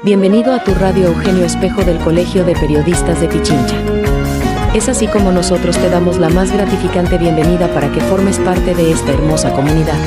Bienvenido a tu radio Eugenio Espejo del Colegio de Periodistas de Pichincha. Es así como nosotros te damos la más gratificante bienvenida para que formes parte de esta hermosa comunidad.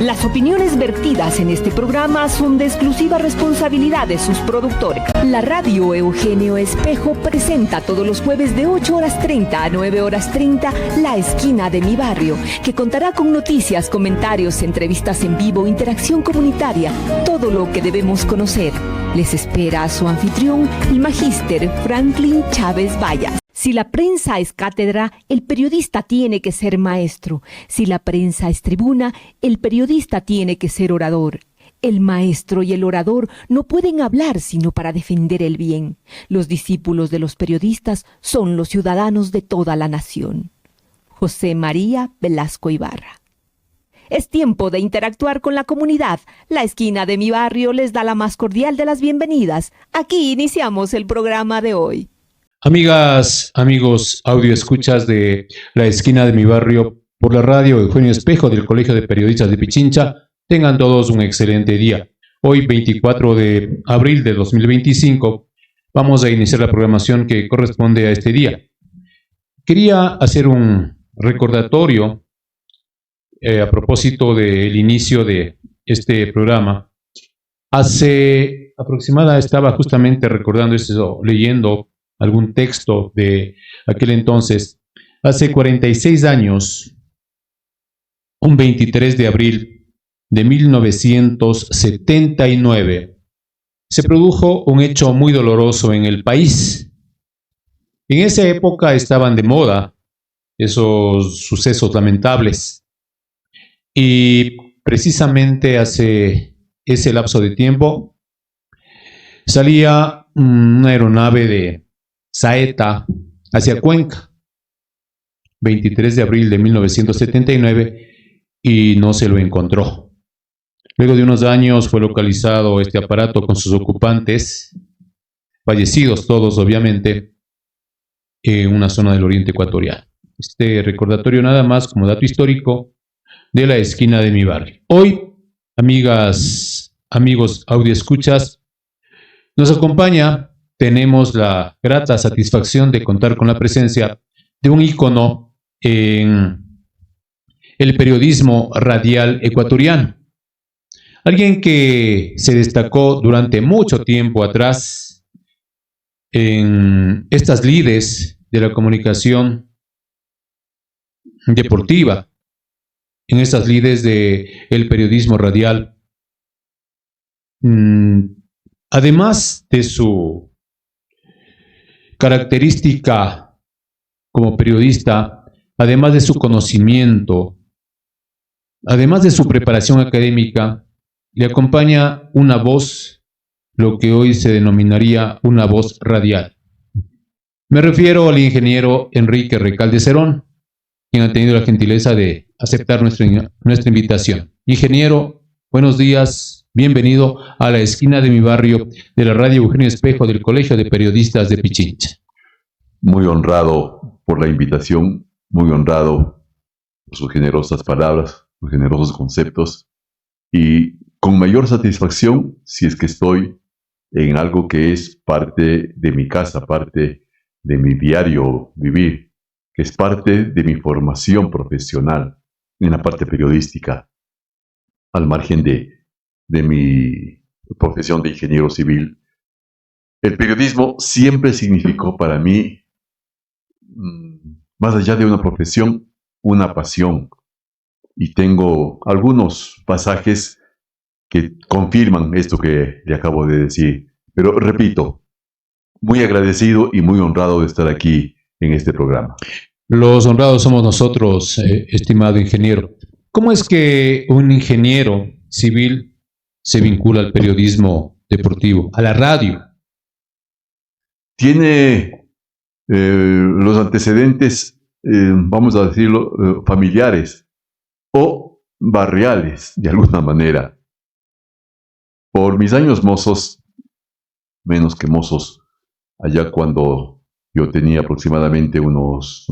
Las opiniones vertidas en este programa son de exclusiva responsabilidad de sus productores. La radio Eugenio Espejo presenta todos los jueves de 8:30 a 9:30 La Esquina de mi Barrio, que contará con noticias, comentarios, entrevistas en vivo, interacción comunitaria, todo lo que debemos conocer. Les espera a su anfitrión, el magíster Franklin Chávez Vallas. Si la prensa es cátedra, el periodista tiene que ser maestro. Si la prensa es tribuna, el periodista tiene que ser orador. El maestro y el orador no pueden hablar sino para defender el bien. Los discípulos de los periodistas son los ciudadanos de toda la nación. José María Velasco Ibarra. Es tiempo de interactuar con la comunidad. La Esquina de mi Barrio les da la más cordial de las bienvenidas. Aquí iniciamos el programa de hoy. Amigas, amigos, audio escuchas de La Esquina de mi Barrio por la radio Eugenio Espejo del Colegio de Periodistas de Pichincha, tengan todos un excelente día. Hoy, 24 de abril de 2025, vamos a iniciar la programación que corresponde a este día. Quería hacer un recordatorio a propósito del inicio de este programa. Hace aproximadamente, estaba justamente recordando eso, leyendo algún texto de aquel entonces. Hace 46 años, un 23 de abril de 1979, se produjo un hecho muy doloroso en el país. En esa época estaban de moda esos sucesos lamentables. Y precisamente hace ese lapso de tiempo salía una aeronave de Saeta hacia Cuenca, 23 de abril de 1979, y no se lo encontró. Luego de unos años fue localizado este aparato con sus ocupantes, fallecidos todos obviamente, en una zona del oriente ecuatoriano. Este recordatorio nada más como dato histórico de La Esquina de mi Barrio. Hoy, amigas, amigos audioescuchas, nos acompaña. Tenemos la grata satisfacción de contar con la presencia de un ícono en el periodismo radial ecuatoriano. Alguien que se destacó durante mucho tiempo atrás en estas lides de la comunicación deportiva, en estas lides del periodismo radial. Además de su característica como periodista, además de su conocimiento, además de su preparación académica, le acompaña una voz, lo que hoy se denominaría una voz radial. Me refiero al ingeniero Enrique Recalde Cerón, quien ha tenido la gentileza de aceptar nuestra invitación. Ingeniero, buenos días. Bienvenido a La Esquina de mi Barrio de la radio Eugenio Espejo del Colegio de Periodistas de Pichincha. Muy honrado por la invitación, muy honrado por sus generosas palabras, sus generosos conceptos, y con mayor satisfacción si es que estoy en algo que es parte de mi casa, parte de mi diario vivir, que es parte de mi formación profesional en la parte periodística, al margen de mi profesión de ingeniero civil. El periodismo siempre significó para mí, más allá de una profesión, una pasión. Y tengo algunos pasajes que confirman esto que le acabo de decir. Pero repito, muy agradecido y muy honrado de estar aquí en este programa. Los honrados somos nosotros, estimado ingeniero. ¿Cómo es que un ingeniero civil se vincula al periodismo deportivo, a la radio? Tiene los antecedentes, vamos a decirlo, familiares o barriales, de alguna manera. Por mis años mozos, menos que mozos, allá cuando yo tenía aproximadamente unos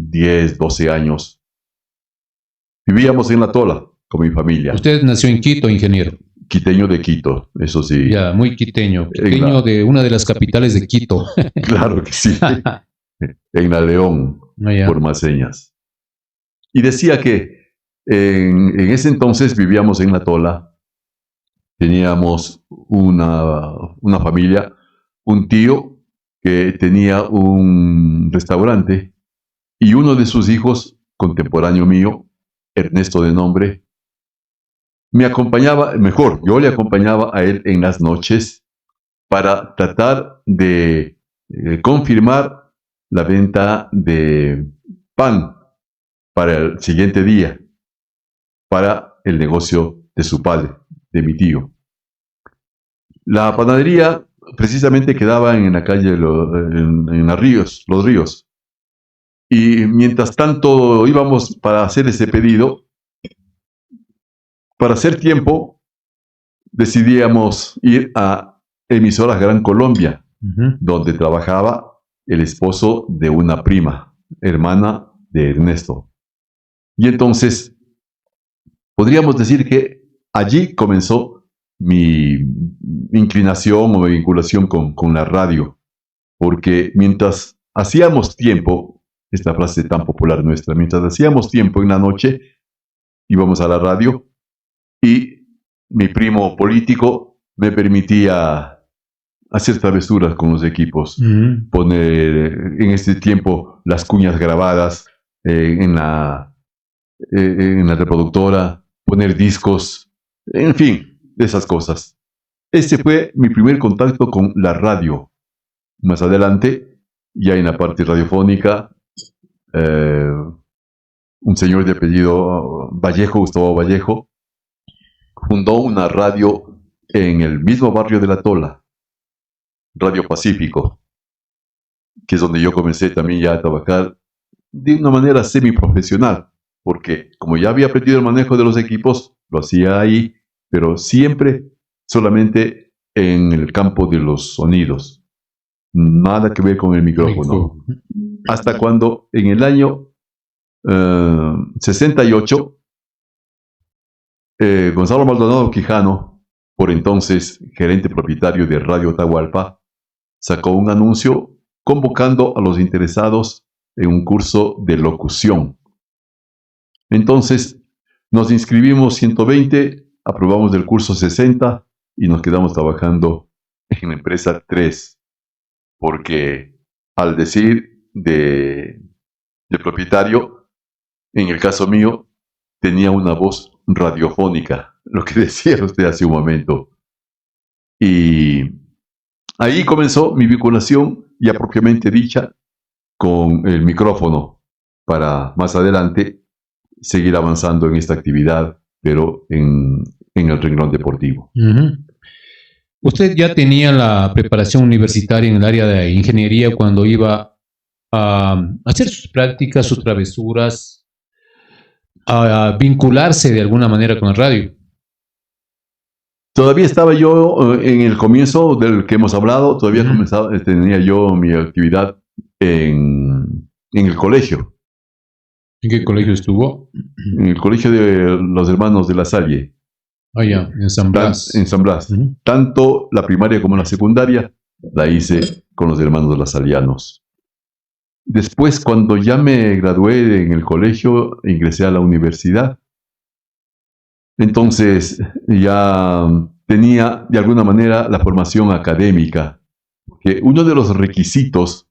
10, 12 años, vivíamos en La Tola con mi familia. Usted nació en Quito, ingeniero. quiteño de Quito, eso sí. Ya, muy quiteño. Quiteño de una de las capitales de Quito. Claro que sí. En la León, Ya. por más señas. Y decía que en ese entonces vivíamos en La Tola. Teníamos una familia, un tío que tenía un restaurante y uno de sus hijos, contemporáneo mío, Ernesto de nombre, me acompañaba, mejor, yo le acompañaba a él en las noches para tratar de confirmar la venta de pan para el siguiente día, para el negocio de su padre, de mi tío. La panadería precisamente quedaba en la calle, en los ríos. Y mientras tanto íbamos para hacer ese pedido, para hacer tiempo, decidíamos ir a Emisoras Gran Colombia, donde trabajaba el esposo de una prima, hermana de Ernesto. Y entonces, podríamos decir que allí comenzó mi inclinación o mi vinculación con la radio, porque mientras hacíamos tiempo, esta frase tan popular nuestra, mientras hacíamos tiempo en la noche, íbamos a la radio y mi primo político me permitía hacer travesuras con los equipos, poner en este tiempo las cuñas grabadas en la reproductora, poner discos, en fin, de esas cosas. Ese fue mi primer contacto con la radio. Más adelante, ya en la parte radiofónica, un señor de apellido Vallejo, Gustavo Vallejo, fundó una radio en el mismo barrio de La Tola, Radio Pacífico, que es donde yo comencé también ya a trabajar de una manera semiprofesional, porque como ya había aprendido el manejo de los equipos, lo hacía ahí, pero siempre solamente en el campo de los sonidos. Nada que ver con el micrófono. Hasta cuando en el año 68, Gonzalo Maldonado Quijano, por entonces gerente propietario de Radio Atahualpa, sacó un anuncio convocando a los interesados en un curso de locución. Entonces nos inscribimos 120, aprobamos del curso 60 y nos quedamos trabajando en la empresa 3, porque al decir del propietario, en el caso mío, tenía una voz radiofónica, lo que decía usted hace un momento. Y ahí comenzó mi vinculación, ya propiamente dicha, con el micrófono, para más adelante seguir avanzando en esta actividad, pero en el renglón deportivo. ¿Usted ya tenía la preparación universitaria en el área de ingeniería cuando iba a hacer sus prácticas, sus travesuras, a vincularse de alguna manera con la radio? Todavía estaba yo en el comienzo del que hemos hablado, todavía tenía yo mi actividad en el colegio. ¿En qué colegio estuvo? En el colegio de los hermanos de La Salle. Ah, ya, en San Blas. En San Blas. Tanto la primaria como la secundaria la hice con los hermanos lasallianos. Después, cuando ya me gradué en el colegio, ingresé a la universidad. Entonces, ya tenía de alguna manera la formación académica, porque uno de los requisitos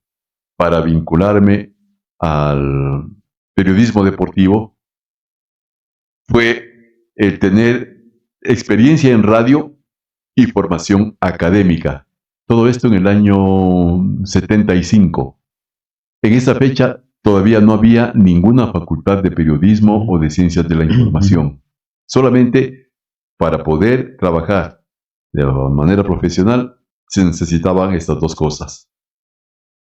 para vincularme al periodismo deportivo fue el tener experiencia en radio y formación académica. Todo esto en el año 75. En esa fecha todavía no había ninguna facultad de periodismo o de ciencias de la información. Solamente para poder trabajar de manera profesional se necesitaban estas dos cosas: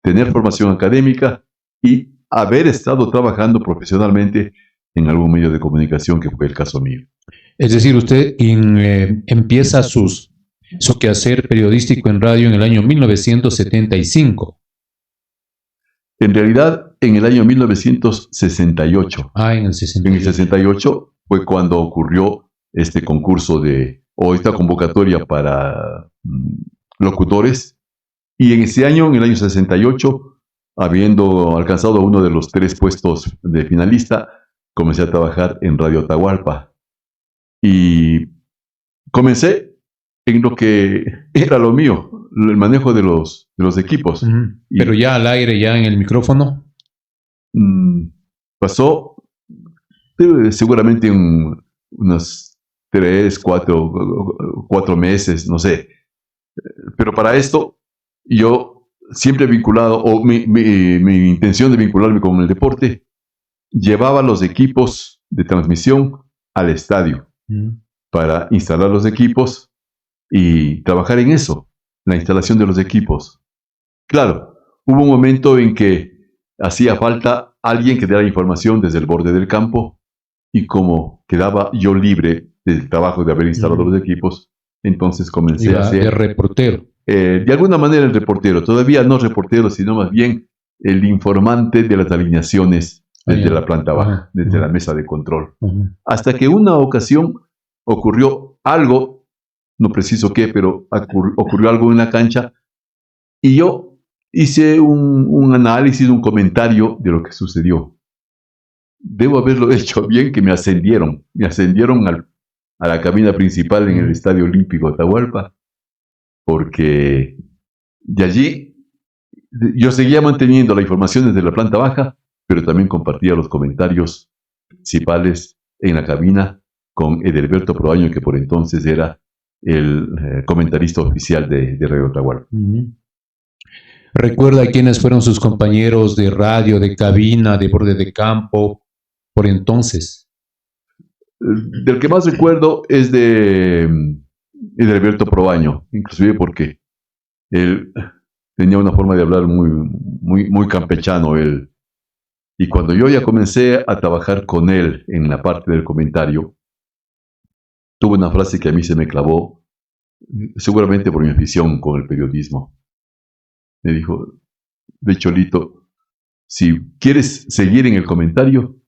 tener formación académica y haber estado trabajando profesionalmente en algún medio de comunicación, que fue el caso mío. Es decir, usted empieza su quehacer periodístico en radio en el año 1975. En realidad, en el año 1968. Ah, en el 68. En el 68 fue cuando ocurrió este concurso de o esta convocatoria para locutores. Y en ese año, en el año 68, habiendo alcanzado uno de los 3 puestos de finalista, comencé a trabajar en Radio Atahualpa. Y comencé en lo que era lo mío, el manejo de los equipos. Pero ya al aire, ya en el micrófono. Pasó seguramente unos 3, 4 meses, no sé. Pero para esto, yo siempre vinculado, o mi intención de vincularme con el deporte, llevaba los equipos de transmisión al estadio para instalar los equipos y trabajar en eso, la instalación de los equipos. Claro, hubo un momento en que hacía falta alguien que diera información desde el borde del campo, y como quedaba yo libre del trabajo de haber instalado los equipos, entonces comencé a hacer... de reportero. De alguna manera el reportero, todavía no reportero, sino más bien el informante de las alineaciones desde la planta baja, desde la mesa de control. Hasta que una ocasión ocurrió algo, no preciso qué, pero ocurrió algo en la cancha, y yo hice un análisis, un comentario de lo que sucedió. Debo haberlo hecho bien, que me ascendieron a la cabina principal en el Estadio Olímpico Atahualpa, porque de allí yo seguía manteniendo la información desde la planta baja, pero también compartía los comentarios principales en la cabina con Edelberto Proaño, que por entonces era el comentarista oficial de Radio Atahualpa. ¿Recuerda quiénes fueron sus compañeros de radio, de cabina, de borde de campo, por entonces? Del que más recuerdo es de Edelberto Proaño, inclusive porque él tenía una forma de hablar muy campechano, él. Y cuando yo ya comencé a trabajar con él en la parte del comentario, tuvo una frase que a mí se me clavó, seguramente por mi afición con el periodismo. Me dijo: de Cholito, si quieres seguir en el comentario,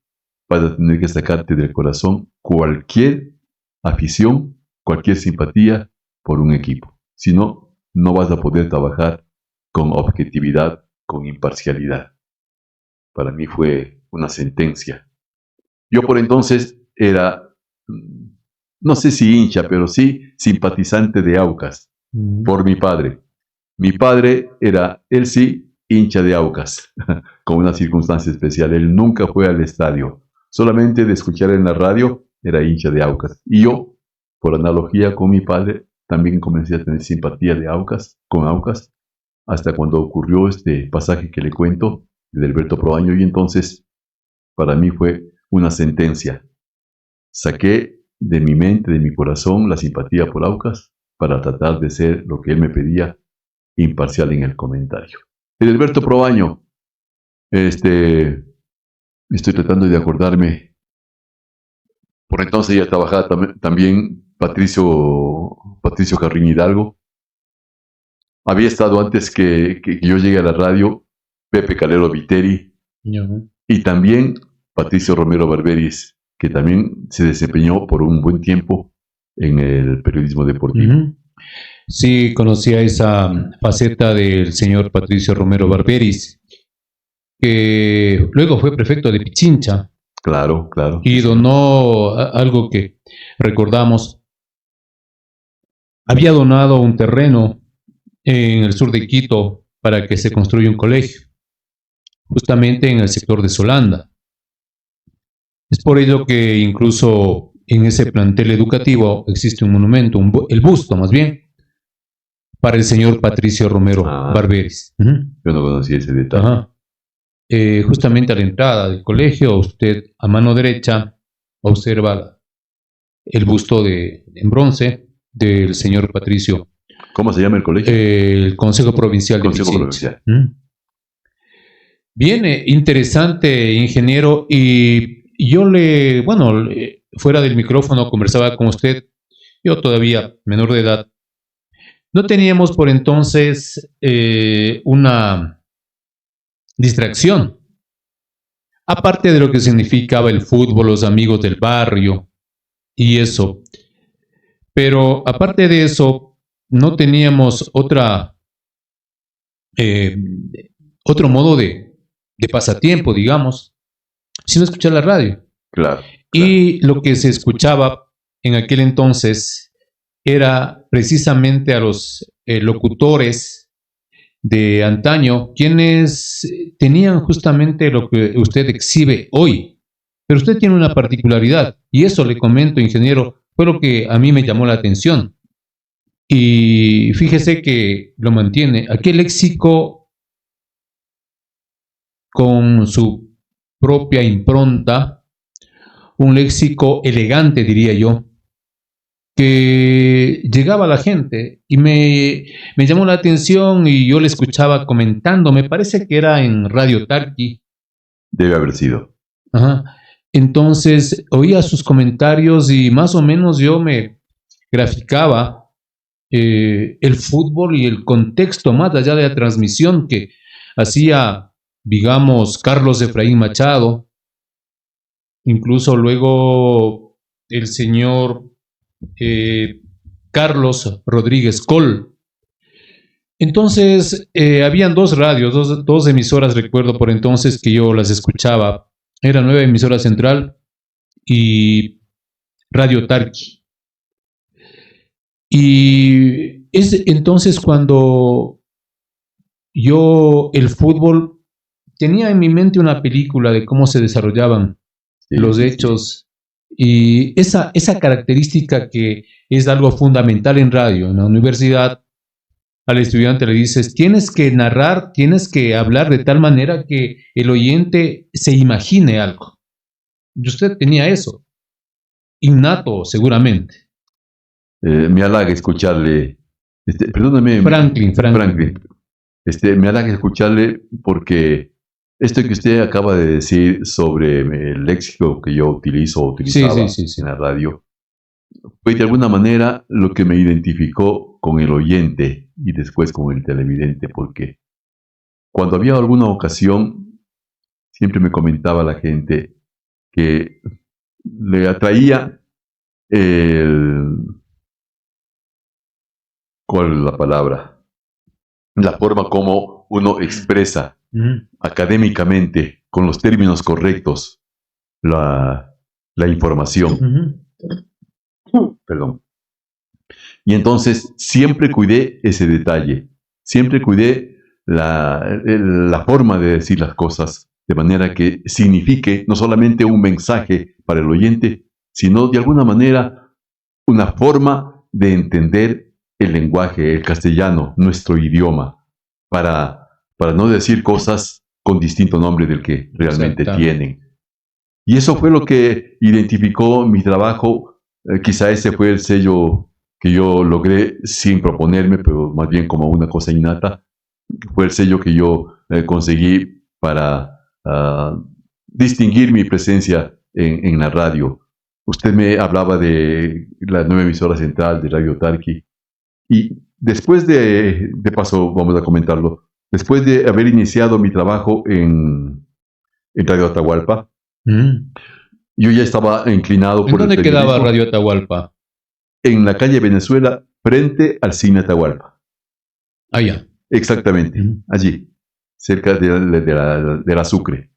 vas a tener que sacarte del corazón cualquier afición, cualquier simpatía por un equipo. Si no, no vas a poder trabajar con objetividad, con imparcialidad. Para mí fue una sentencia. Yo por entonces era, no sé si hincha, pero sí simpatizante de Aucas, por mi padre. Mi padre era, él sí, hincha de Aucas, con una circunstancia especial. Él nunca fue al estadio. Solamente de escuchar en la radio era hincha de Aucas. Y yo, por analogía con mi padre, también comencé a tener simpatía con Aucas, hasta cuando ocurrió este pasaje que le cuento de Alberto Proaño, y entonces para mí fue una sentencia. Saqué de mi mente, de mi corazón, la simpatía por Aucas para tratar de ser lo que él me pedía, imparcial en el comentario. Alberto Proaño, estoy tratando de acordarme. Por entonces ya trabajaba también Patricio Carrín Hidalgo. Había estado antes que yo llegue a la radio Pepe Calero Viteri, y también Patricio Romero Barberis, que también se desempeñó por un buen tiempo en el periodismo deportivo. Sí, conocía esa faceta del señor Patricio Romero Barberis, que luego fue prefecto de Pichincha. Claro. Y donó algo que recordamos. Había donado un terreno en el sur de Quito para que se construya un colegio, justamente en el sector de Solanda. Es por ello que incluso en ese plantel educativo existe un monumento, el busto más bien, para el señor Patricio Romero Barberis. Yo no conocía ese detalle. Justamente a la entrada del colegio, usted a mano derecha observa el busto en bronce del señor Patricio. ¿Cómo se llama el colegio? El Consejo Provincial de Pichincha. Bien, interesante, ingeniero. Y yo fuera del micrófono conversaba con usted, yo todavía menor de edad. No teníamos por entonces una distracción, aparte de lo que significaba el fútbol, los amigos del barrio y eso. Pero aparte de eso, no teníamos otro modo de pasatiempo, digamos, sino escuchar la radio. Claro. Y lo que se escuchaba en aquel entonces era precisamente a los locutores de antaño, quienes tenían justamente lo que usted exhibe hoy. Pero usted tiene una particularidad, y eso le comento, ingeniero, fue lo que a mí me llamó la atención. Y fíjese que lo mantiene. Aquel léxico con su propia impronta, un léxico elegante, diría yo, que llegaba a la gente y me llamó la atención y yo le escuchaba comentando, me parece que era en Radio Tarqui. Debe haber sido. Ajá. Entonces oía sus comentarios y más o menos yo me graficaba el fútbol y el contexto más allá de la transmisión que hacía, digamos, Carlos Efraín Machado, incluso luego el señor Carlos Rodríguez Col. Entonces, habían dos radios, dos emisoras, recuerdo por entonces que yo las escuchaba. Era Nueva Emisora Central y Radio Tarqui. Y es entonces cuando yo el fútbol tenía en mi mente una película de cómo se desarrollaban los hechos y esa característica que es algo fundamental en radio. En la universidad al estudiante le dices, tienes que narrar, tienes que hablar de tal manera que el oyente se imagine algo. Y usted tenía eso, innato seguramente. Me halaga escucharle, perdóname. Franklin. Me halaga escucharle porque esto que usted acaba de decir sobre el léxico que yo utilizaba sí. en la radio, fue de alguna manera lo que me identificó con el oyente y después con el televidente, porque cuando había alguna ocasión, siempre me comentaba la gente que le atraía ¿cuál es la palabra? La forma como uno expresa académicamente, con los términos correctos, la información. Perdón. Y entonces siempre cuidé ese detalle, siempre cuidé la forma de decir las cosas, de manera que signifique no solamente un mensaje para el oyente, sino de alguna manera una forma de entender el lenguaje, el castellano, nuestro idioma, para no decir cosas con distinto nombre del que realmente tienen. Y eso fue lo que identificó mi trabajo. Quizá ese fue el sello que yo logré sin proponerme, pero más bien como una cosa innata. Fue el sello que yo conseguí para distinguir mi presencia en la radio. Usted me hablaba de la nueva emisora central de Radio Tarqui. Y después de paso, vamos a comentarlo, después de haber iniciado mi trabajo en Radio Atahualpa, yo ya estaba inclinado por el periodismo. ¿En dónde quedaba Radio Atahualpa? En la calle Venezuela, frente al Cine Atahualpa. Allá. Exactamente, allí, cerca de la Sucre.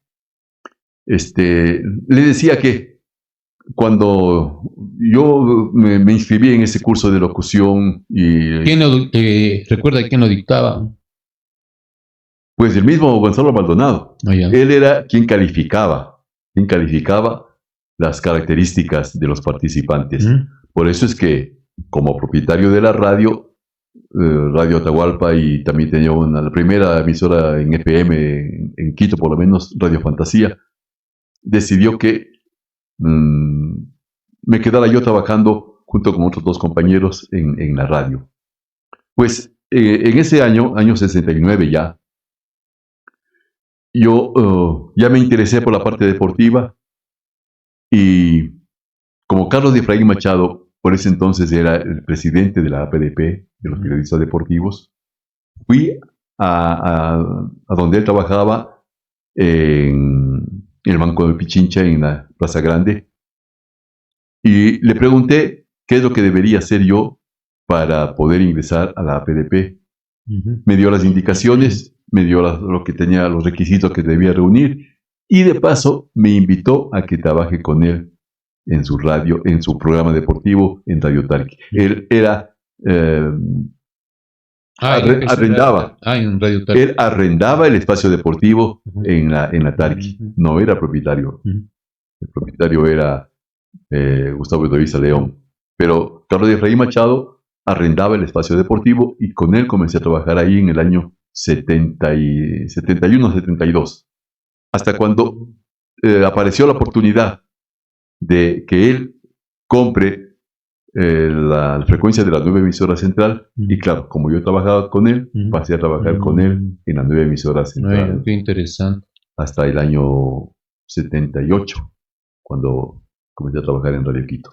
Le decía que cuando yo me inscribí en ese curso de locución y... ¿Recuerda quién lo dictaba? Pues el mismo Gonzalo Maldonado. Él era quien calificaba las características de los participantes. Por eso es que, como propietario de la radio, Radio Atahualpa, y también tenía la primera emisora en FM en Quito, por lo menos, Radio Fantasía, decidió que me quedara yo trabajando junto con otros dos compañeros en la radio. Pues en ese año 69 ya, yo ya me interesé por la parte deportiva y como Carlos Efraín Machado, por ese entonces era el presidente de la APDP, de los periodistas deportivos, fui a donde él trabajaba en el Banco de Pichincha, en la Plaza Grande, y le pregunté qué es lo que debería hacer yo para poder ingresar a la APDP. Me dio las indicaciones, me dio lo que tenía, los requisitos que debía reunir, y de paso me invitó a que trabaje con él en su radio, en su programa deportivo en Radio Tarqui. Él era arrendaba. En Radio Tarqui. Él arrendaba el espacio deportivo en la Tarqui. No era propietario. El propietario era Gustavo Eloísa León. Pero Carlos de Efraín Machado arrendaba el espacio deportivo y con él comencé a trabajar ahí en el año 71-72. Hasta cuando apareció la oportunidad de que él compre la frecuencia de la nueva emisora central, y claro, como yo trabajaba con él, pasé a trabajar con él en la nueva emisora central. Ay, qué interesante. Hasta el año 78, cuando comencé a trabajar en Radio Quito.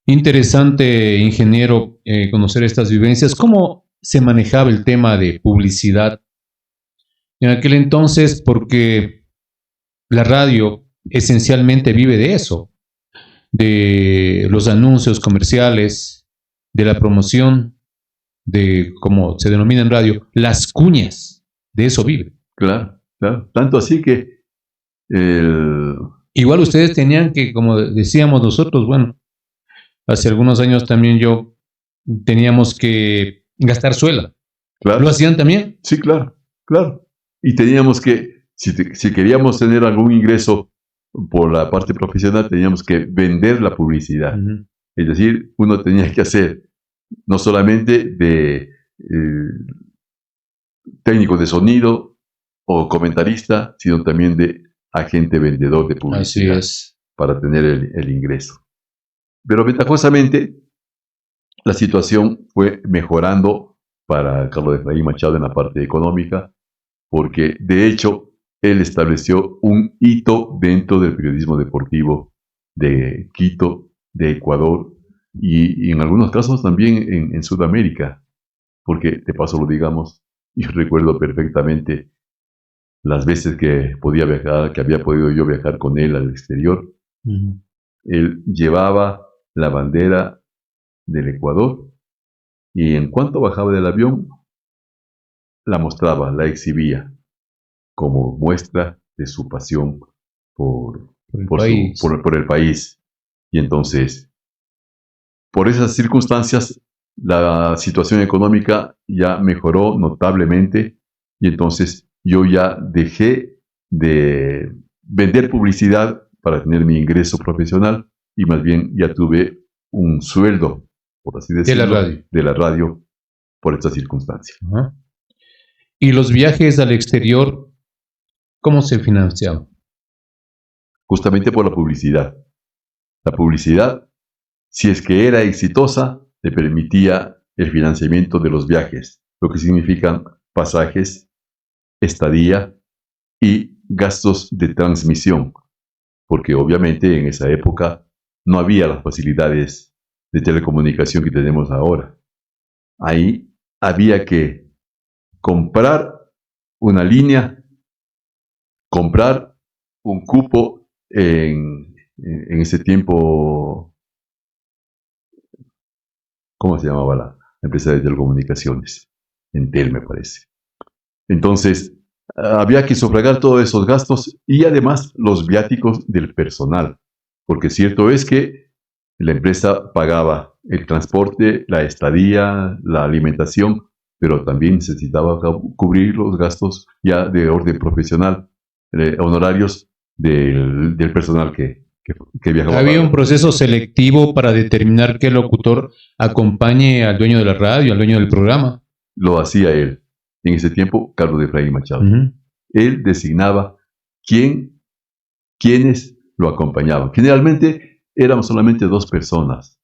Interesante, ingeniero, conocer estas vivencias. ¿Cómo se manejaba el tema de publicidad en aquel entonces? Porque la radio esencialmente vive de eso, de los anuncios comerciales, de la promoción, de, como se denomina en radio, las cuñas, de eso vive. Claro, claro. Tanto así que igual ustedes tenían que, como decíamos nosotros, bueno, hace algunos años también teníamos que gastar suela. Claro. ¿Lo hacían también? Sí, claro, claro. Y teníamos que, si queríamos tener algún ingreso por la parte profesional, teníamos que vender la publicidad. Es decir, uno tenía que hacer no solamente de técnico de sonido o comentarista, sino también de agente vendedor de publicidad. Así es. Para tener el ingreso. Pero ventajosamente, la situación fue mejorando para Carlos de Efraín Machado en la parte económica, porque de hecho él estableció un hito dentro del periodismo deportivo de Quito, de Ecuador y en algunos casos también en Sudamérica, porque de paso lo digamos, yo recuerdo perfectamente las veces que podía viajar, que había podido yo viajar con él al exterior. Él llevaba la bandera del Ecuador y en cuanto bajaba del avión la mostraba, la exhibía como muestra de su pasión por el país. Y entonces, por esas circunstancias, la situación económica ya mejoró notablemente y entonces yo ya dejé de vender publicidad para tener mi ingreso profesional y más bien ya tuve un sueldo, por así decirlo, de la radio por esta circunstancia. ¿Y los viajes al exterior, cómo se financiaban? Justamente por la publicidad. La publicidad, si es que era exitosa, le permitía el financiamiento de los viajes, lo que significan pasajes, estadía y gastos de transmisión, porque obviamente en esa época no había las facilidades de telecomunicación que tenemos ahora. Ahí había que comprar una línea, comprar un cupo en ese tiempo, ¿cómo se llamaba la empresa de telecomunicaciones? Entel, me parece. Entonces, había que sufragar todos esos gastos y además los viáticos del personal, porque cierto es que la empresa pagaba el transporte, la estadía, la alimentación, pero también necesitaba cubrir los gastos ya de orden profesional, honorarios del personal que viajaba. ¿Había un proceso selectivo para determinar qué locutor acompañe al dueño de la radio, al dueño del programa? Lo hacía él. En ese tiempo, Carlos de Efraín Machado. Él designaba quiénes lo acompañaban. Generalmente éramos solamente dos personas.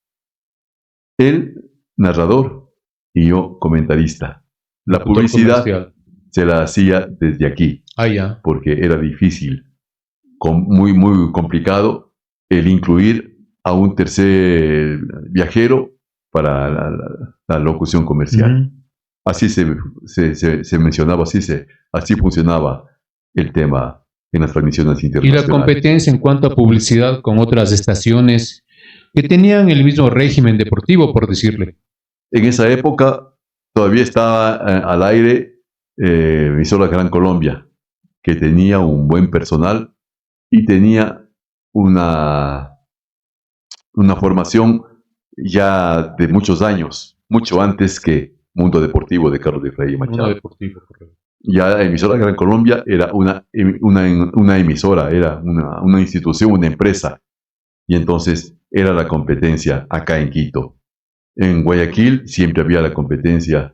Él, narrador, y yo, comentarista. La publicidad se la hacía desde aquí, porque era difícil, muy, muy complicado, el incluir a un tercer viajero para la locución comercial. Así se mencionaba, así funcionaba el tema en las transmisiones internacionales. ¿Y la competencia en cuanto a publicidad con otras estaciones que tenían el mismo régimen deportivo, por decirle. En esa época todavía estaba al aire emisora Gran Colombia, que tenía un buen personal y tenía una formación ya de muchos años, mucho antes que Mundo Deportivo de Carlos Efraín Machado. Mundo Deportivo, correcto. Ya emisora Gran Colombia era una emisora, era una institución, una empresa, y entonces era la competencia acá en Quito. En Guayaquil siempre había la competencia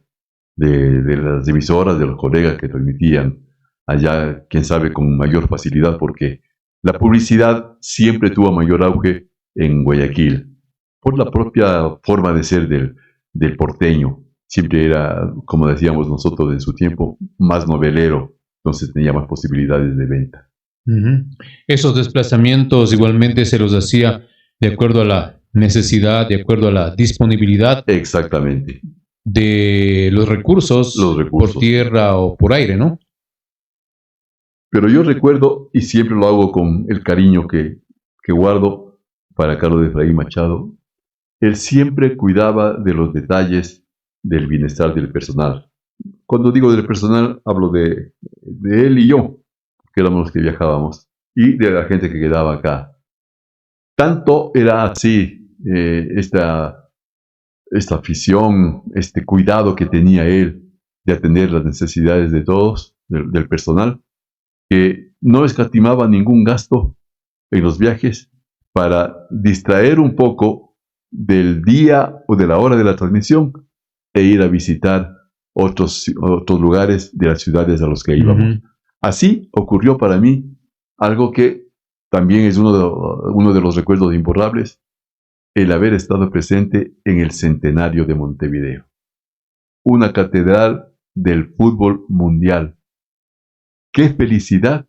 de las emisoras, de los colegas que transmitían allá, quién sabe, con mayor facilidad, porque la publicidad siempre tuvo mayor auge en Guayaquil, por la propia forma de ser del porteño. Siempre era, como decíamos nosotros en su tiempo, más novelero, entonces tenía más posibilidades de venta. Esos desplazamientos igualmente se los hacía de acuerdo a la necesidad, de acuerdo a la disponibilidad. Exactamente. De los recursos por tierra o por aire, ¿no? Pero yo recuerdo, y siempre lo hago con el cariño que guardo para Carlos Efraín Machado, él siempre cuidaba de los detalles del bienestar del personal. Cuando digo del personal, hablo de él y yo, que éramos los que viajábamos, y de la gente que quedaba acá. Tanto era así esta afición, este cuidado que tenía él de atender las necesidades de todos, del personal, que no escatimaba ningún gasto en los viajes para distraer un poco del día o de la hora de la transmisión e ir a visitar otros lugares de las ciudades a los que íbamos. Así ocurrió para mí algo que también es uno de los recuerdos imborrables, el haber estado presente en el centenario de Montevideo, una catedral del fútbol mundial. ¡Qué felicidad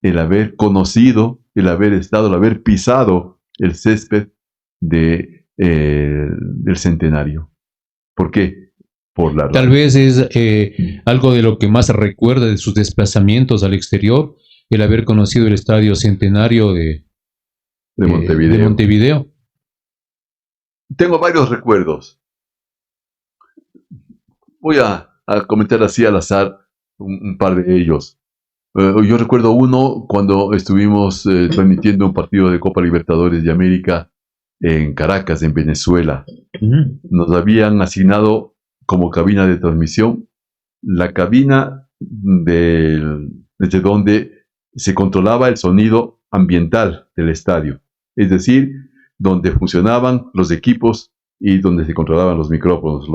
el haber conocido, el haber estado, el haber pisado el césped del centenario! ¿Por qué? Por la radio. Tal vez es algo de lo que más recuerda de sus desplazamientos al exterior, el haber conocido el estadio centenario de Montevideo. Tengo varios recuerdos. Voy a comentar así al azar un par de ellos. Yo recuerdo uno cuando estuvimos transmitiendo un partido de Copa Libertadores de América en Caracas, en Venezuela. Nos habían asignado como cabina de transmisión la cabina desde donde se controlaba el sonido ambiental del estadio, es decir, donde funcionaban los equipos y donde se controlaban los micrófonos,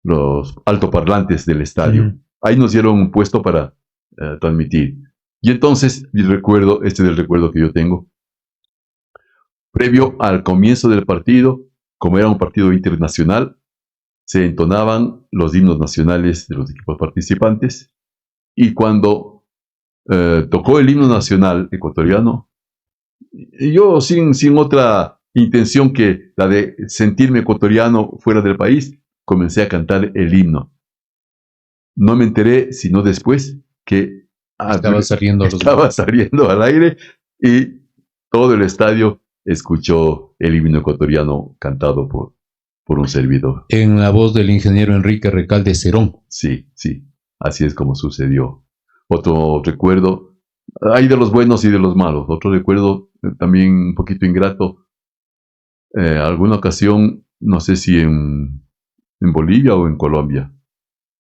los altoparlantes del estadio. Ahí nos dieron un puesto para transmitir. Y entonces, este es el recuerdo que yo tengo. Previo al comienzo del partido, como era un partido internacional, se entonaban los himnos nacionales de los equipos participantes, y cuando tocó el himno nacional ecuatoriano, yo sin otra intención que la de sentirme ecuatoriano fuera del país, comencé a cantar el himno. No me enteré sino después que estaba saliendo al aire y todo el estadio escuchó el himno ecuatoriano cantado por un servidor. En la voz del ingeniero Enrique Recalde Cerón. Sí, así es como sucedió. Otro recuerdo, hay de los buenos y de los malos. Otro recuerdo también un poquito ingrato. Alguna ocasión, no sé si en Bolivia o en Colombia,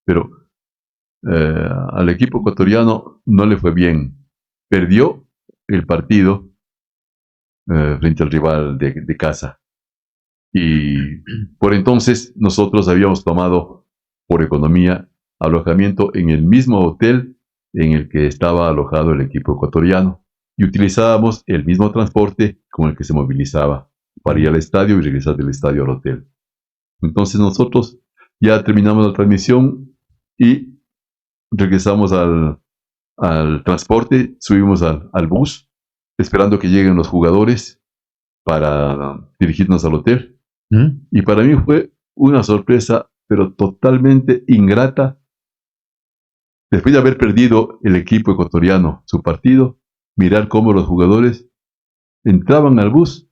pero al equipo ecuatoriano no le fue bien. Perdió el partido frente al rival de casa. Y por entonces nosotros habíamos tomado por economía alojamiento en el mismo hotel en el que estaba alojado el equipo ecuatoriano, y utilizábamos el mismo transporte con el que se movilizaba para ir al estadio y regresar del estadio al hotel. Entonces nosotros ya terminamos la transmisión y regresamos al transporte, subimos al bus, esperando que lleguen los jugadores para dirigirnos al hotel. Y para mí fue una sorpresa, pero totalmente ingrata. Después de haber perdido el equipo ecuatoriano su partido, mirar cómo los jugadores entraban al bus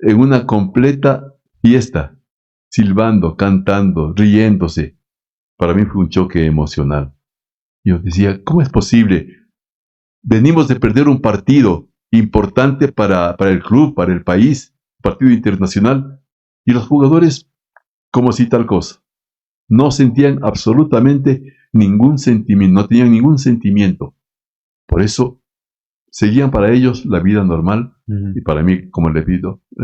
en una completa fiesta, silbando, cantando, riéndose. Para mí fue un choque emocional. Yo decía, ¿cómo es posible? Venimos de perder un partido importante para el club, para el país, partido internacional, y los jugadores, como si tal cosa, no sentían absolutamente ningún sentimiento, no tenían ningún sentimiento. Por eso, seguían para ellos la vida normal, y para mí, como les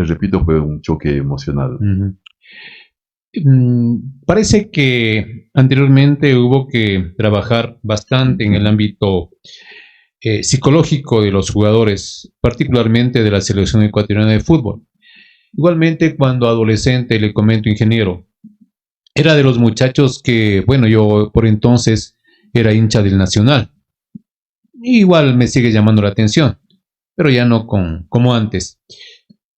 repito, fue un choque emocional. Parece que anteriormente hubo que trabajar bastante en el ámbito psicológico de los jugadores, particularmente de la selección ecuatoriana de fútbol. Igualmente, cuando adolescente, le comento, ingeniero, era de los muchachos que, bueno, yo por entonces era hincha del Nacional. Igual me sigue llamando la atención, pero ya no como antes.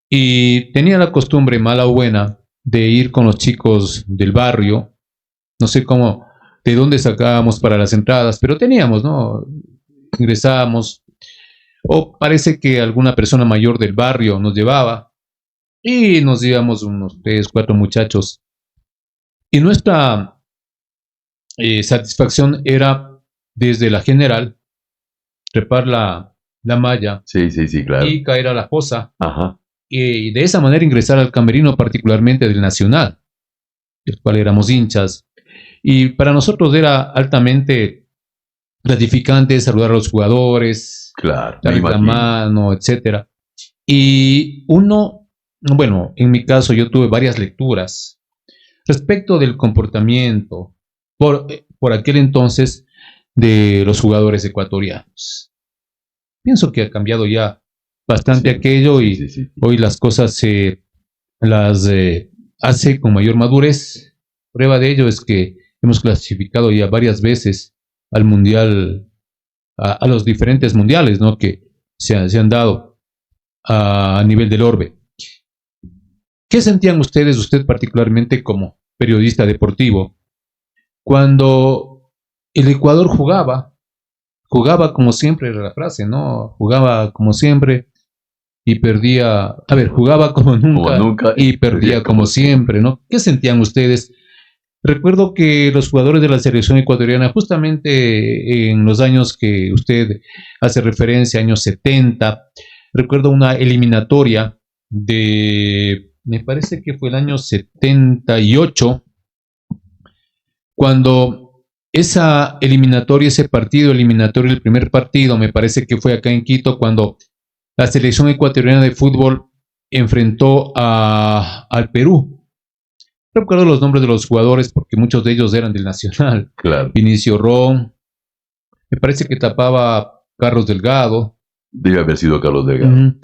Y tenía la costumbre, mala o buena, de ir con los chicos del barrio. No sé cómo, de dónde sacábamos para las entradas, pero teníamos, ¿no? Ingresábamos, o parece que alguna persona mayor del barrio nos llevaba, y nos íbamos unos 3, 4 muchachos. Y nuestra satisfacción era desde la general, trepar la malla, Sí, claro. y caer a la fosa, Ajá. y de esa manera ingresar al camerino, particularmente del Nacional, del cual éramos hinchas. Y para nosotros era altamente gratificante saludar a los jugadores, Claro. darles la mano, etcétera. Y uno, bueno, en mi caso yo tuve varias lecturas respecto del comportamiento por aquel entonces de los jugadores ecuatorianos. Pienso que ha cambiado ya bastante aquello, y hoy las cosas se las hace con mayor madurez. Prueba de ello es que hemos clasificado ya varias veces al mundial, a los diferentes mundiales, ¿no?, que se han dado a nivel del orbe. ¿Qué sentían ustedes, usted particularmente como periodista deportivo, cuando el Ecuador jugaba como siempre, era la frase, ¿no? Jugaba como siempre y perdía, jugaba como nunca y perdía como siempre, ¿no? ¿Qué sentían ustedes? Recuerdo que los jugadores de la selección ecuatoriana, justamente en los años que usted hace referencia, años 70, recuerdo una eliminatoria me parece que fue el año 78, cuando esa eliminatoria, ese partido eliminatorio, el primer partido, me parece que fue acá en Quito, cuando la selección ecuatoriana de fútbol enfrentó al Perú. Recuerdo los nombres de los jugadores porque muchos de ellos eran del Nacional. Claro. Vinicio Ron, me parece que tapaba Carlos Delgado. Debe haber sido Carlos Delgado.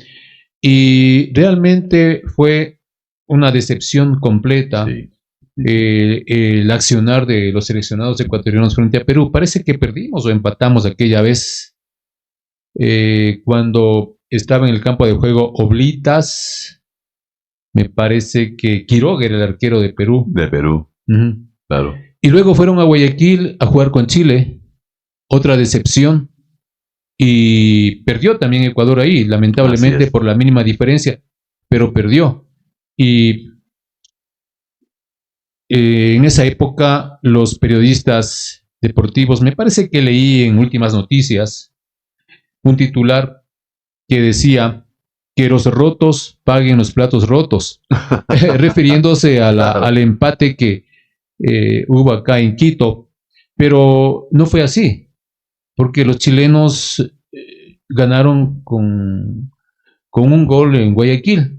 Y realmente fue una decepción completa. Sí. El accionar de los seleccionados ecuatorianos frente a Perú. Parece que perdimos o empatamos aquella vez, cuando estaba en el campo de juego Oblitas. Me parece que Quiroga era el arquero de Perú. De Perú, claro. Y luego fueron a Guayaquil a jugar con Chile. Otra decepción. Y perdió también Ecuador ahí, lamentablemente por la mínima diferencia, pero perdió. Y en esa época los periodistas deportivos, me parece que leí en Últimas Noticias un titular que decía que los rotos paguen los platos rotos, refiriéndose al empate que hubo acá en Quito, pero no fue así, porque los chilenos ganaron con un gol en Guayaquil.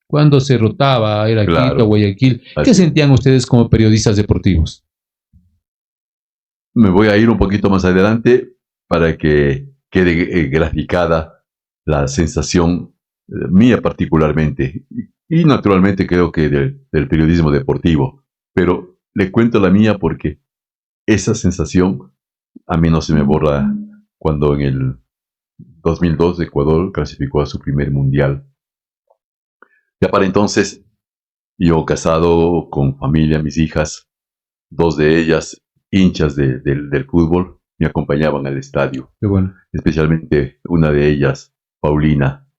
Cuando se rotaba, era Quito, Guayaquil. ¿Qué sentían ustedes como periodistas deportivos? Me voy a ir un poquito más adelante para que quede graficada la sensación mía particularmente, y naturalmente creo que del periodismo deportivo, pero le cuento la mía porque esa sensación a mí no se me borra. Cuando en el 2002 Ecuador clasificó a su primer mundial, ya para entonces yo casado con familia, mis hijas, 2 de ellas hinchas del fútbol, me acompañaban al estadio. Qué bueno. Especialmente una de ellas, Paulina.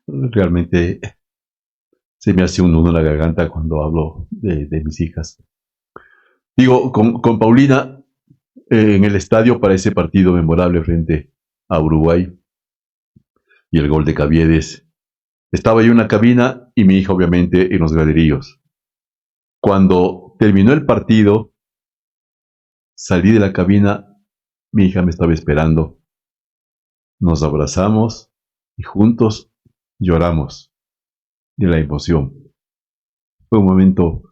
realmente se me hace un nudo en la garganta cuando hablo de mis hijas. Digo, con Paulina en el estadio para ese partido memorable frente a Uruguay y el gol de Caviedes. Estaba yo en la cabina y mi hija obviamente en los graderíos. Cuando terminó el partido, salí de la cabina, mi hija me estaba esperando. Nos abrazamos y juntos lloramos de la emoción. Fue un momento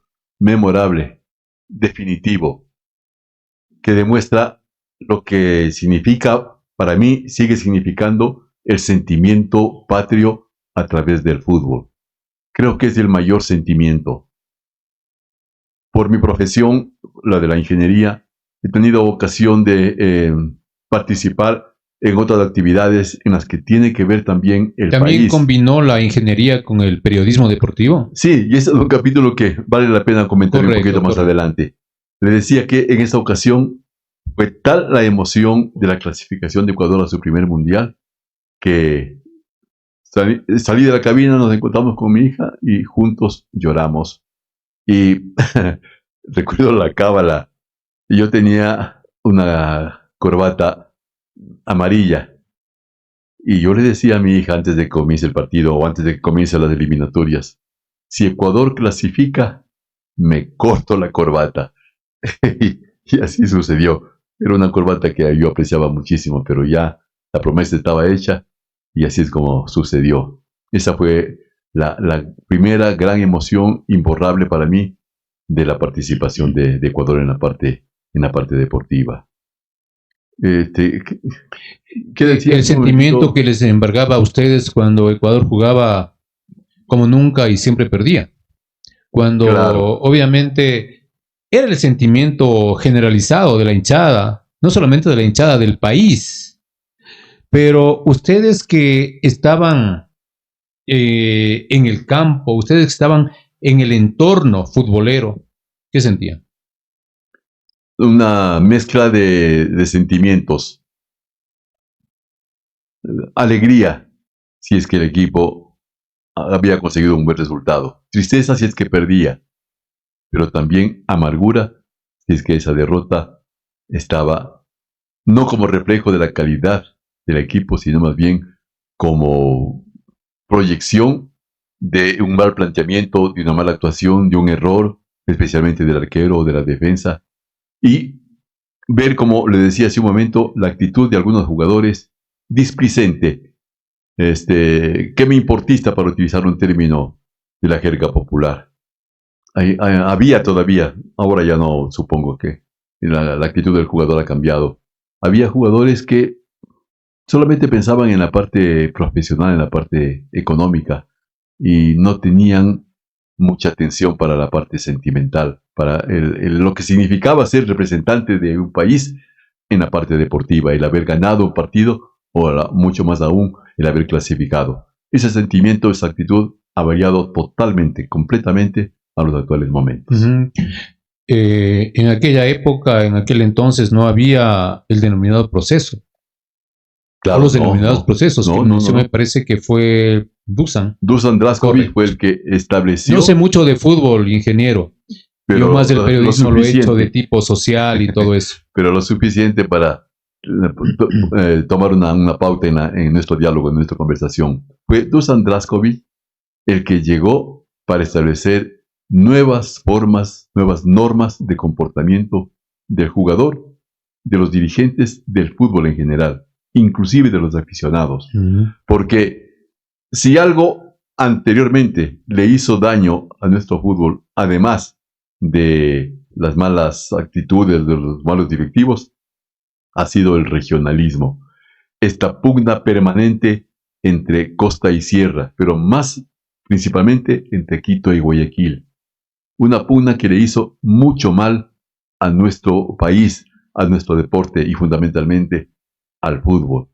memorable, definitivo, que demuestra lo que significa, para mí sigue significando el sentimiento patrio a través del fútbol. Creo que es el mayor sentimiento. Por mi profesión, la de la ingeniería, he tenido ocasión de participar en otras actividades en las que tiene que ver también el ¿También país. combinó la ingeniería con el periodismo deportivo? Sí, y ese es un capítulo que vale la pena comentar un poquito más adelante. Le decía que en esta ocasión fue tal la emoción de la clasificación de Ecuador a su primer mundial que salí de la cabina, nos encontramos con mi hija y juntos lloramos. Y recuerdo la cábala. Yo tenía una corbata amarilla y yo le decía a mi hija antes de que comience el partido o antes de que comiencen las eliminatorias, si Ecuador clasifica, me corto la corbata. Y así sucedió. Era una corbata que yo apreciaba muchísimo, pero ya la promesa estaba hecha y así es como sucedió. Esa fue la primera gran emoción imborrable para mí de la participación de Ecuador en la parte deportiva. ¿Qué decía? El sentimiento que les embargaba a ustedes cuando Ecuador jugaba como nunca y siempre perdía. Cuando obviamente era el sentimiento generalizado de la hinchada, no solamente de la hinchada del país, pero ustedes que estaban en el campo, ustedes que estaban en el entorno futbolero, ¿qué sentían? Una mezcla de sentimientos. Alegría, si es que el equipo había conseguido un buen resultado. Tristeza si es que perdía. Pero también amargura si es que esa derrota estaba no como reflejo de la calidad del equipo, sino más bien como proyección de un mal planteamiento, de una mala actuación, de un error, especialmente del arquero o de la defensa. Y ver, como le decía hace un momento, la actitud de algunos jugadores displicente, que me importista para utilizar un término de la jerga popular. Había todavía, ahora ya no, supongo que la actitud del jugador ha cambiado. Había jugadores que solamente pensaban en la parte profesional, en la parte económica, y no tenían mucha atención para la parte sentimental, para lo que significaba ser representante de un país en la parte deportiva, el haber ganado un partido o mucho más aún el haber clasificado. Ese sentimiento, esa actitud ha variado totalmente, completamente a los actuales momentos. En aquella época, en aquel entonces, no había el denominado proceso. Claro, los denominados procesos. Me parece que fue Dusan. Dusan Draskovic fue el que estableció. No sé mucho de fútbol, ingeniero. Pero yo más del periodismo lo he hecho de tipo social y todo eso. Pero lo suficiente para tomar una pauta en nuestro diálogo, en nuestra conversación. Fue Dusan Draskovic el que llegó para establecer nuevas formas, nuevas normas de comportamiento del jugador, de los dirigentes, del fútbol en general, inclusive de los aficionados. Porque si algo anteriormente le hizo daño a nuestro fútbol, además de las malas actitudes de los malos directivos, ha sido el regionalismo. Esta pugna permanente entre costa y sierra, pero más principalmente entre Quito y Guayaquil. Una pugna que le hizo mucho mal a nuestro país, a nuestro deporte y fundamentalmente al fútbol.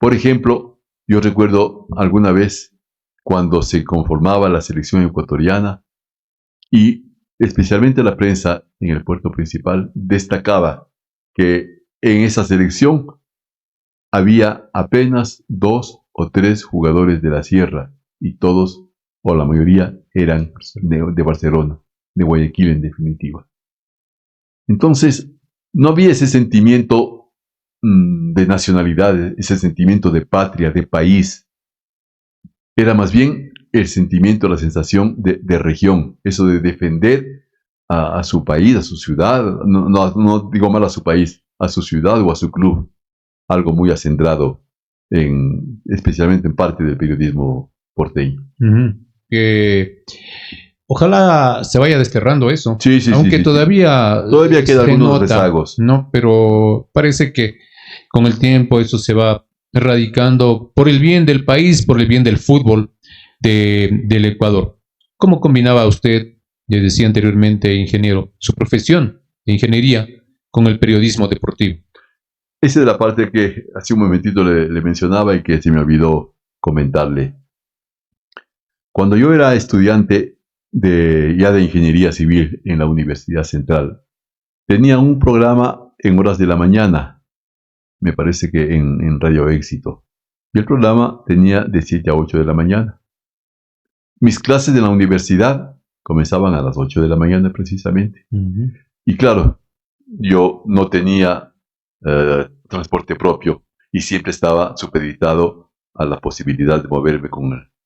Por ejemplo, yo recuerdo alguna vez cuando se conformaba la selección ecuatoriana y especialmente la prensa en el puerto principal destacaba que en esa selección había apenas 2 o 3 jugadores de la Sierra y todos, o la mayoría, eran de Barcelona, de Guayaquil en definitiva. Entonces, no había ese sentimiento de nacionalidad, ese sentimiento de patria, de país. Era más bien el sentimiento, la sensación de región, eso de defender a su país, a su ciudad, no digo mal a su país, a su ciudad o a su club, algo muy acendrado, especialmente en parte del periodismo porteño. Ojalá se vaya desterrando eso, sí, aunque sí, todavía quedan algunos rezagos, ¿no? Pero parece que con el tiempo eso se va erradicando por el bien del país, por el bien del fútbol del Ecuador. ¿Cómo combinaba usted, le decía anteriormente, ingeniero, su profesión de ingeniería con el periodismo deportivo? Esa es la parte que hace un momentito le mencionaba y que se me olvidó comentarle. Cuando yo era estudiante ya de ingeniería civil en la Universidad Central, tenía un programa en horas de la mañana, me parece que en Radio Éxito, y el programa tenía de 7 a 8 de la mañana. Mis clases de la universidad comenzaban a las 8 de la mañana precisamente. Y claro, yo no tenía transporte propio y siempre estaba supeditado a la posibilidad de moverme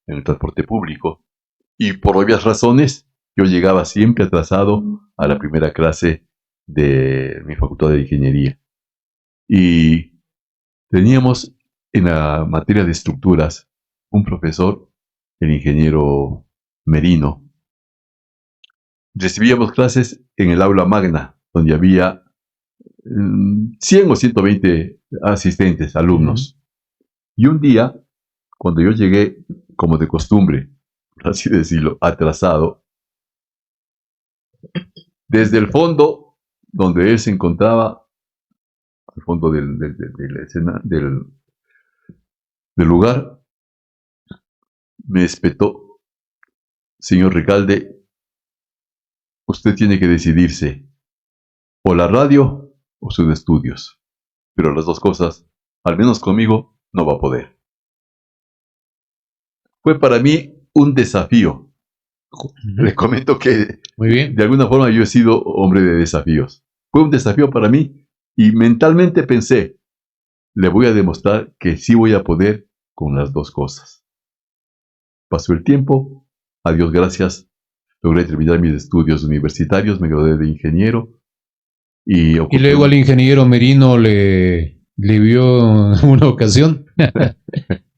en el transporte público. Y por obvias razones, yo llegaba siempre atrasado a la primera clase de mi facultad de ingeniería. Y teníamos en la materia de estructuras un profesor, el ingeniero Merino. Recibíamos clases en el aula magna, donde había 100 o 120 asistentes, alumnos. Y un día, cuando yo llegué, como de costumbre, por así decirlo, atrasado, desde el fondo, donde él se encontraba, al fondo del lugar, me espetó: señor Recalde, usted tiene que decidirse, o la radio o sus estudios, pero las dos cosas, al menos conmigo, no va a poder. Fue para mí un desafío. Le comento que muy bien, de alguna forma yo he sido hombre de desafíos. Fue un desafío para mí y mentalmente pensé, le voy a demostrar que sí voy a poder con las dos cosas. Pasó el tiempo, a Dios gracias, logré terminar mis estudios universitarios, me gradué de ingeniero. Y luego al ingeniero Merino le vio una ocasión.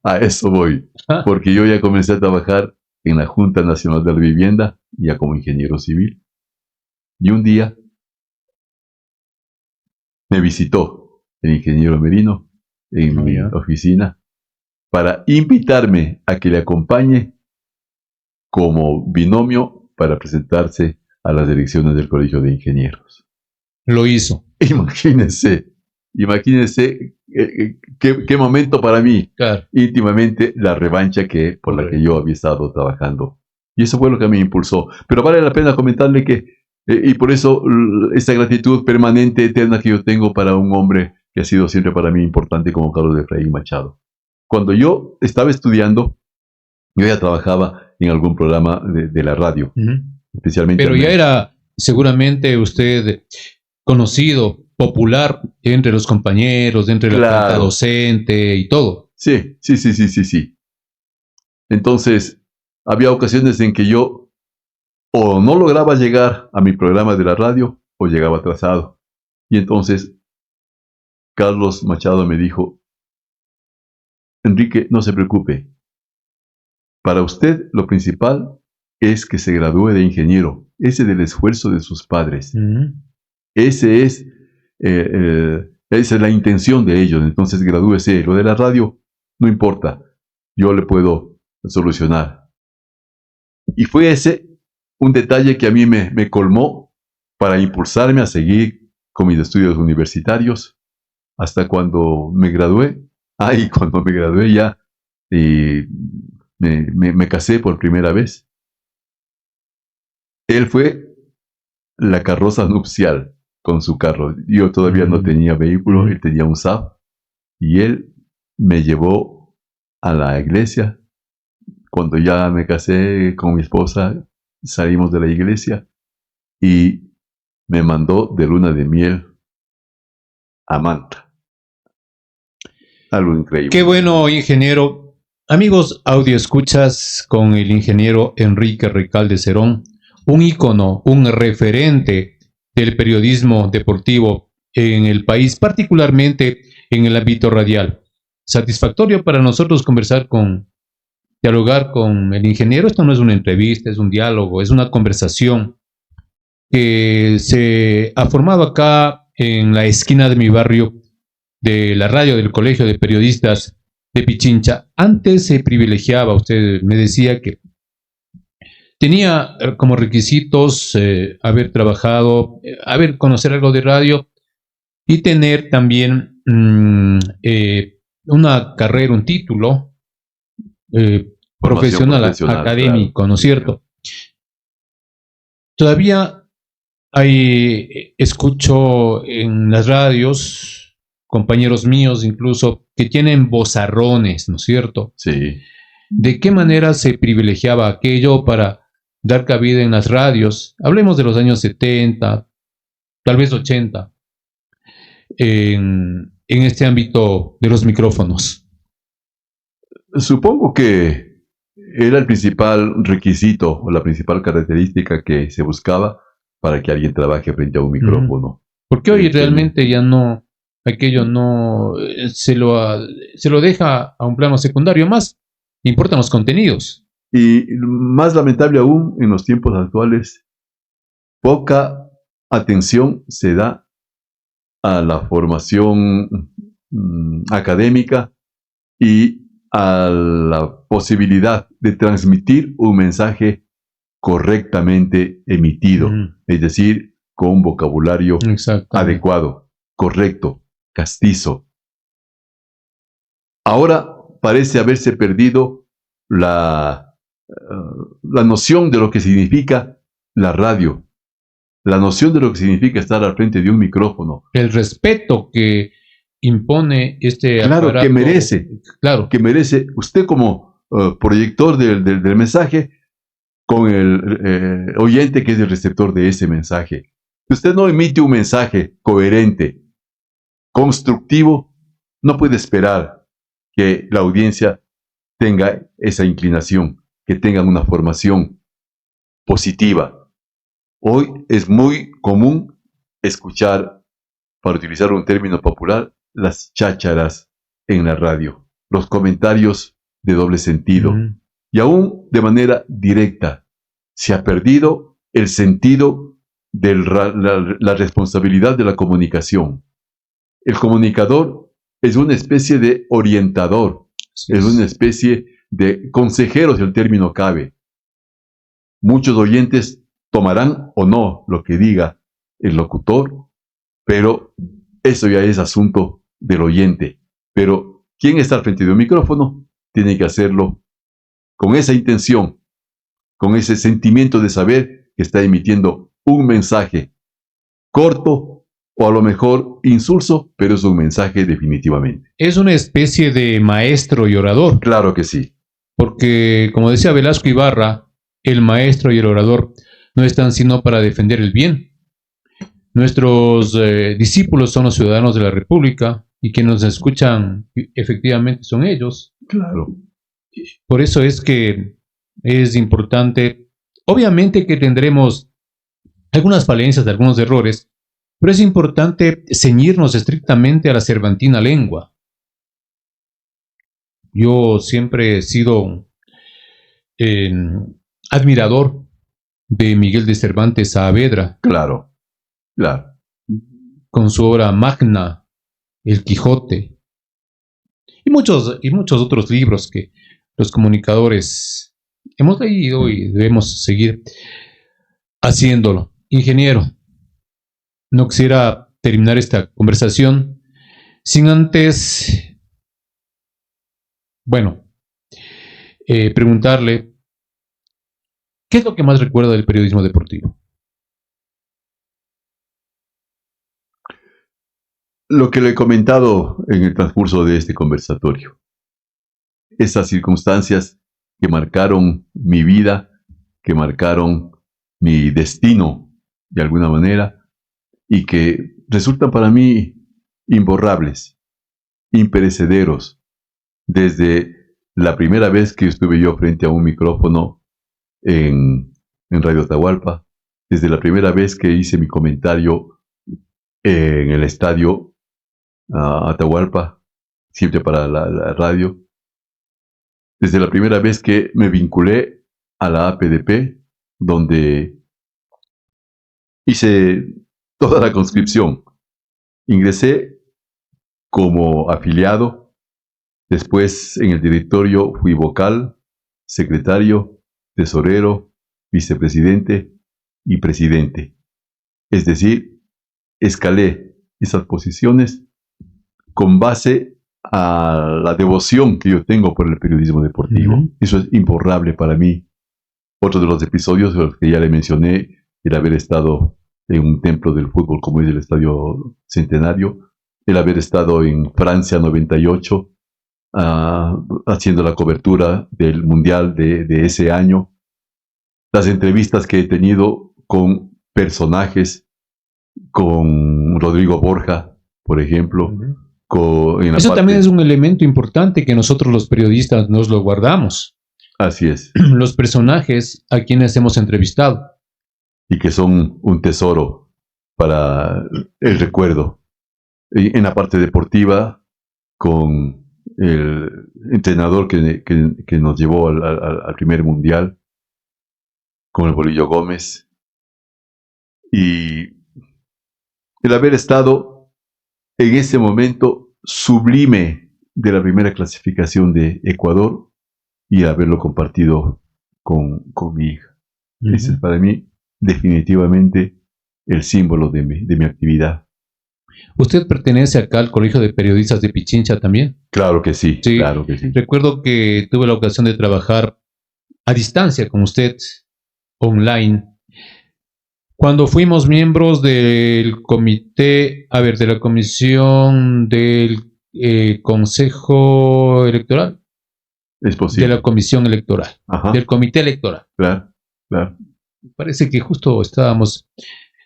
A eso voy, porque yo ya comencé a trabajar en la Junta Nacional de la Vivienda, ya como ingeniero civil. Y un día me visitó el ingeniero Merino en mi oficina para invitarme a que le acompañe como binomio para presentarse a las elecciones del Colegio de Ingenieros. Lo hizo. Imagínense qué momento para mí, claro, íntimamente la revancha por la que yo había estado trabajando. Y eso fue lo que me impulsó. Pero vale la pena comentarle que, y por eso esta gratitud permanente, eterna que yo tengo para un hombre que ha sido siempre para mí importante como Carlos Efraín Machado. Cuando yo estaba estudiando, yo ya trabajaba en algún programa de la radio, especialmente. Pero ya era seguramente usted conocido, popular entre los compañeros, entre la planta docente y todo. Sí. Entonces, había ocasiones en que yo o no lograba llegar a mi programa de la radio o llegaba atrasado. Y entonces, Carlos Machado me dijo: Enrique, no se preocupe. Para usted lo principal es que se gradúe de ingeniero. Ese del esfuerzo de sus padres. Esa es la intención de ellos. Entonces gradúese. Lo de la radio no importa, yo le puedo solucionar. Y fue ese un detalle que a mí me colmó para impulsarme a seguir con mis estudios universitarios hasta cuando me gradué. Y cuando me gradué ya me casé por primera vez. Él fue la carroza nupcial con su carro. Yo todavía no tenía vehículo, él tenía un SAF y él me llevó a la iglesia. Cuando ya me casé con mi esposa, salimos de la iglesia y me mandó de luna de miel a Manta. Algo increíble. Qué bueno, ingeniero. Amigos, audio escuchas con el ingeniero Enrique Recalde Cerón, un ícono, un referente del periodismo deportivo en el país, particularmente en el ámbito radial. Satisfactorio para nosotros dialogar con el ingeniero. Esto no es una entrevista, es un diálogo, es una conversación que se ha formado acá en la esquina de mi barrio, de la radio del Colegio de Periodistas de Pichincha. Antes se privilegiaba, usted me decía que tenía como requisitos haber trabajado, conocer algo de radio y tener también una carrera, un título profesional, académico, claro, ¿no es cierto? Todavía escucho en las radios compañeros míos incluso que tienen vozarrones, ¿no es cierto? Sí. ¿De qué manera se privilegiaba aquello para dar cabida en las radios? Hablemos de los años 70, tal vez 80, en este ámbito de los micrófonos. Supongo que era el principal requisito o la principal característica que se buscaba para que alguien trabaje frente a un micrófono. Porque hoy realmente ya no, aquello no se lo deja a un plano secundario, más importan los contenidos. Y más lamentable aún, en los tiempos actuales, poca atención se da a la formación académica y a la posibilidad de transmitir un mensaje correctamente emitido, es decir, con un vocabulario adecuado, correcto, castizo. Ahora parece haberse perdido la noción de lo que significa la radio, la noción de lo que significa estar al frente de un micrófono. El respeto que impone este aparato. Claro, que merece usted como proyector del mensaje, con el oyente que es el receptor de ese mensaje. Si usted no emite un mensaje coherente, constructivo, no puede esperar que la audiencia tenga esa inclinación, que tengan una formación positiva. Hoy es muy común escuchar, para utilizar un término popular, las chácharas en la radio, los comentarios de doble sentido, y aún de manera directa. Se ha perdido el sentido de la responsabilidad de la comunicación. El comunicador es una especie de orientador, es una especie de consejero, si el término cabe. Muchos oyentes tomarán o no lo que diga el locutor, pero eso ya es asunto del oyente. Pero quien está al frente de un micrófono tiene que hacerlo con esa intención, con ese sentimiento de saber que está emitiendo un mensaje corto o a lo mejor insulso, pero es un mensaje definitivamente. Es una especie de maestro y orador. Claro que sí. Porque, como decía Velasco Ibarra, el maestro y el orador no están sino para defender el bien. Nuestros discípulos son los ciudadanos de la República y quienes nos escuchan efectivamente son ellos. Claro. Por eso es que es importante, obviamente que tendremos algunas falencias, algunos errores, pero es importante ceñirnos estrictamente a la cervantina lengua. Yo siempre he sido admirador de Miguel de Cervantes Saavedra. Claro, claro. Con su obra magna, El Quijote, y muchos otros libros que los comunicadores hemos leído y debemos seguir haciéndolo. Ingeniero, no quisiera terminar esta conversación sin antes, preguntarle, ¿qué es lo que más recuerda del periodismo deportivo? lo que le he comentado en el transcurso de este conversatorio. Esas circunstancias que marcaron mi vida, que marcaron mi destino de alguna manera y que resultan para mí imborrables, imperecederos, desde la primera vez que estuve yo frente a un micrófono en Radio Atahualpa, desde la primera vez que hice mi comentario en el estadio Atahualpa, siempre para la radio, desde la primera vez que me vinculé a la APDP, donde hice toda la conscripción. Ingresé como afiliado, después en el directorio fui vocal, secretario, tesorero, vicepresidente y presidente. Es decir, escalé esas posiciones con base a la devoción que yo tengo por el periodismo deportivo. Eso es imborrable para mí. Otro de los episodios, los que ya le mencioné, el haber estado en un templo del fútbol como es el Estadio Centenario, el haber estado en Francia 98, haciendo la cobertura del Mundial de ese año, las entrevistas que he tenido con personajes, con Rodrigo Borja, por ejemplo. Eso también es un elemento importante que nosotros los periodistas nos lo guardamos. Así es. Los personajes a quienes hemos entrevistado. Y que son un tesoro para el recuerdo. En la parte deportiva, con el entrenador que nos llevó al primer mundial, con el Bolillo Gómez, y el haber estado en ese momento sublime de la primera clasificación de Ecuador y haberlo compartido con mi hija. Ese es para mí definitivamente el símbolo de mi actividad. ¿Usted pertenece acá al Colegio de Periodistas de Pichincha también? Claro que sí, claro que sí. Recuerdo que tuve la ocasión de trabajar a distancia con usted, online, cuando fuimos miembros del comité, de la comisión del Consejo Electoral. Es posible. De la comisión electoral, del comité electoral. Claro. Parece que justo estábamos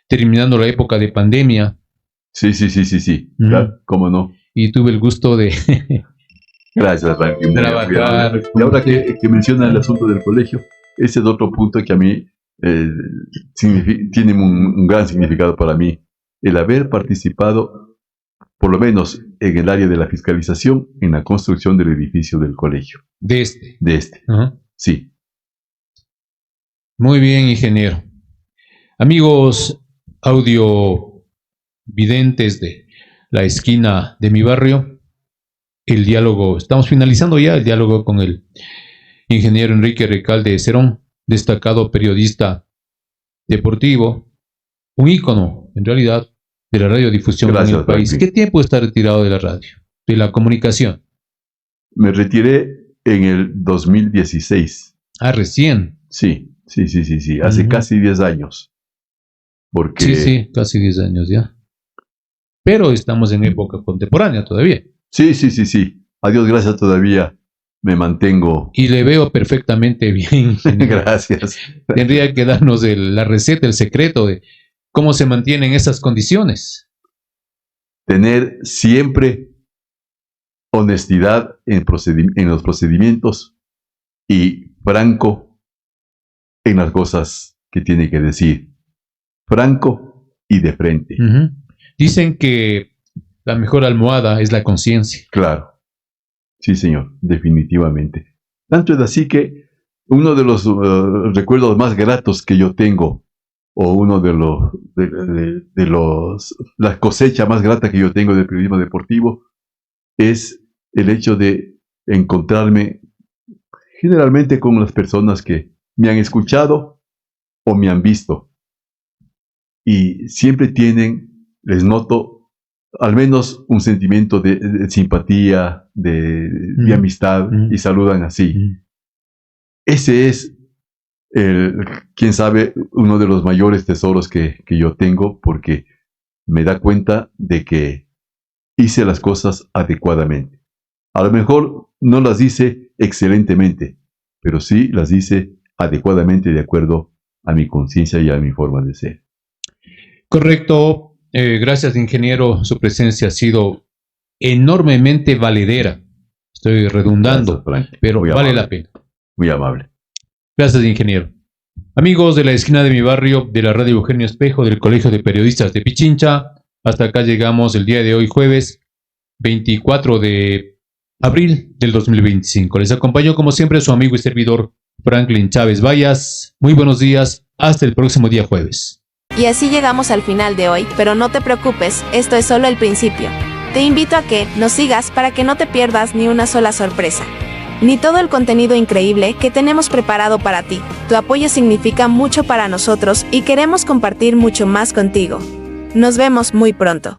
terminando la época de pandemia. Sí. Claro, cómo no. Y tuve el gusto de gracias, Rankin. Trabajar. Y ahora que menciona el asunto del colegio, ese es otro punto que a mí tiene un gran significado para mí. El haber participado, por lo menos en el área de la fiscalización, en la construcción del edificio del colegio. De este. Sí. Muy bien, ingeniero. Amigos audiovidentes de la esquina de mi barrio, el diálogo, estamos finalizando ya el diálogo con el ingeniero Enrique Recalde Cerón, destacado periodista deportivo, un ícono, en realidad, de la radiodifusión en el país. ¿Qué tiempo está retirado de la radio, de la comunicación? Me retiré en el 2016. Recién. Sí. Hace casi 10 años. Porque... Sí, casi 10 años ya. Pero estamos en época contemporánea todavía. Sí. A Dios gracias todavía me mantengo. Y le veo perfectamente bien. Gracias. Tendría que darnos la receta, el secreto de cómo se mantienen esas condiciones. Tener siempre honestidad en los procedimientos y franco en las cosas que tiene que decir. Franco y de frente. Dicen que la mejor almohada es la conciencia. Claro. Sí, señor, definitivamente. Tanto es así que uno de los recuerdos más gratos que yo tengo, o uno de la cosecha más grata que yo tengo del periodismo deportivo, es el hecho de encontrarme generalmente con las personas que me han escuchado o me han visto. Y siempre les noto al menos un sentimiento de simpatía, de amistad, y saludan así. Ese es, quién sabe, uno de los mayores tesoros que yo tengo, porque me da cuenta de que hice las cosas adecuadamente. A lo mejor no las hice excelentemente, pero sí las hice adecuadamente de acuerdo a mi conciencia y a mi forma de ser. Correcto. Gracias, ingeniero. Su presencia ha sido enormemente valedera. Estoy redundando, Gracias, Frank. pero Muy vale amable. la pena. Muy amable. Gracias, ingeniero. Amigos de la esquina de mi barrio, de la radio Eugenio Espejo, del Colegio de Periodistas de Pichincha, hasta acá llegamos el día de hoy, jueves 24 de abril del 2025. Les acompañó, como siempre, su amigo y servidor Franklin Chávez Vallas. Muy buenos días. Hasta el próximo día jueves. Y así llegamos al final de hoy, pero no te preocupes, esto es solo el principio. Te invito a que nos sigas para que no te pierdas ni una sola sorpresa, ni todo el contenido increíble que tenemos preparado para ti. Tu apoyo significa mucho para nosotros y queremos compartir mucho más contigo. Nos vemos muy pronto.